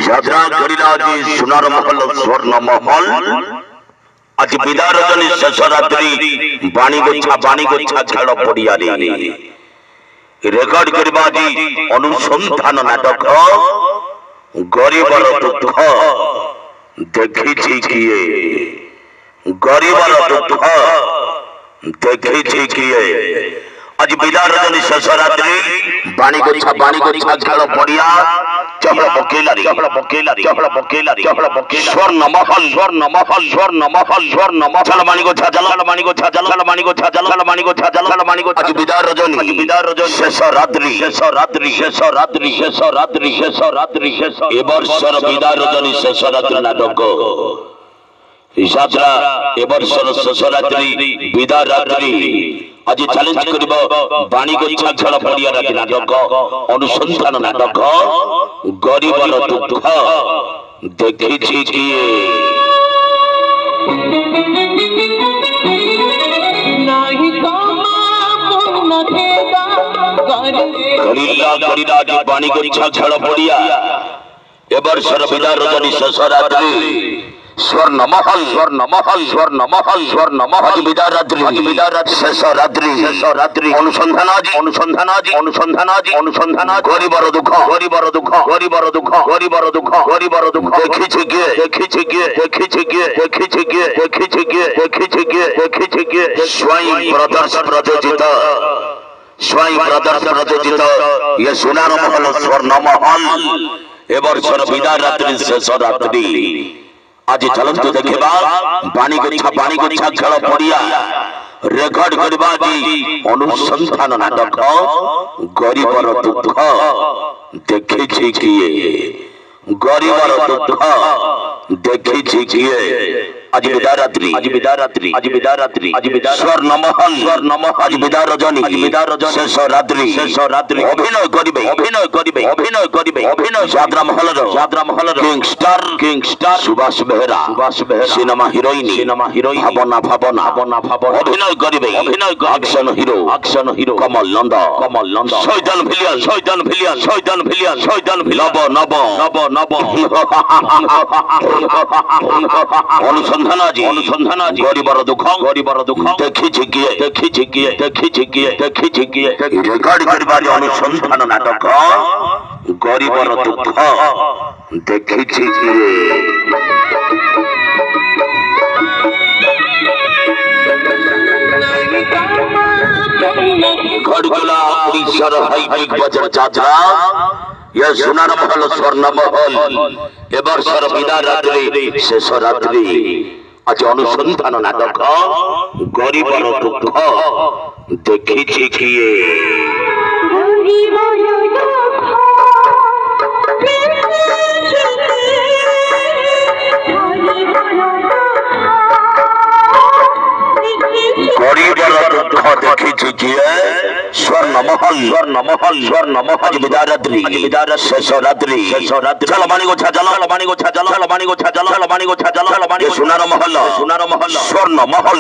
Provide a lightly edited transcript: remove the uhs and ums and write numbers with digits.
যাত্রা করিলা আজি সোনার মহল স্বর্ণ মহল আজ বিদায় রজনী শেষ রাত্রি বাণী গোছা খেল পড়িয়ারে রেকর্ড করিবা আজি অনুসন্ধান নাটক গরিবর দুঃখ দেখিছি কিয়ে গরিবর দুঃখ দেখিছি কিয়ে আজ বিদায় রজনী শেষ রাত্রি বাণী গোছা খেল পড়িয়া চহল বকেলারি স্বর্ণ মহল চল মানি গোছা আজ বিদায় রজনী শেষ রাত্রি এবর্ষর বিদায় রজনী শেষ রাত্রি নাটক যাত্রা এবর্ষর শেষ রাত্রি বিদায় রাত্রি আজ চ্যালেঞ্জ করিব বাণী গোছা খেল পড়িয়া রাতি নাটক অনুসন্ধান নাটক গরিবর দুঃখ দেখিছি কিয়ে বাণী গোছা খেল পড়িয়া এবর্ষর বিদায় রজনী শেষ রাত্রি স্বর্ণ মহল বিদায় রাত্রি শেষ রাত্রি অনুসন্ধান গরিবর দুঃখ দেখিছি গিয়ে স্বয়ং ব্রাদার্স প্রযোজিত ইয়ে সোনার মহল স্বর্ণ মহল এবর্ষর বিদায় রাত্রি শেষ রাত্রি আজ চলন্ত দেখিবা বাণী গোছা খেল পড়িয়া রেকর্ড করিবা আজি অনুসন্ধান নাটক গরিবর দুঃখ দেখিছি কিয়ে গরিবর দুঃখ দেখিছি কিয়ে আজ বিদায় রাত্রি স্বর্ণ মহল আজ বিদায় রজনী শেষ রাত্রি অভিনয় করিবে যাত্রা মহলর কিংস্টার সুভাষ বেহেরা সিনেমা হিরোইন ভাবনা অভিনয় করিবে অ্যাকশন হিরো কমল নন্দ শয়তান ভিলিয়ান নব অনুসন্ধান আজি গরিবর দুঃখ দেখিছি গিয়ে রেকর্ড করিবা অনুসন্ধান নাটক গরিবর দুঃখ দেখিছি গিয়ে ঘটগুলা উড়িষ্যার হাইটেক বাজার যাত্রা ইয়ে সোনার মহল স্বর্ণ মহল এবর্ষর বিদায় রাত্রি শেষ রাত্রি আজ অনুসন্ধান নাটক গরিবর দুঃখ দেখিছি কিয়ে গরিবর দুঃখ দেখিছি কিয়ে স্বর্ণ মহল আজ বিদায় রাত্রি শেষ রাত্রি চল বাণী গোছা সোনার মহল স্বর্ণ মহল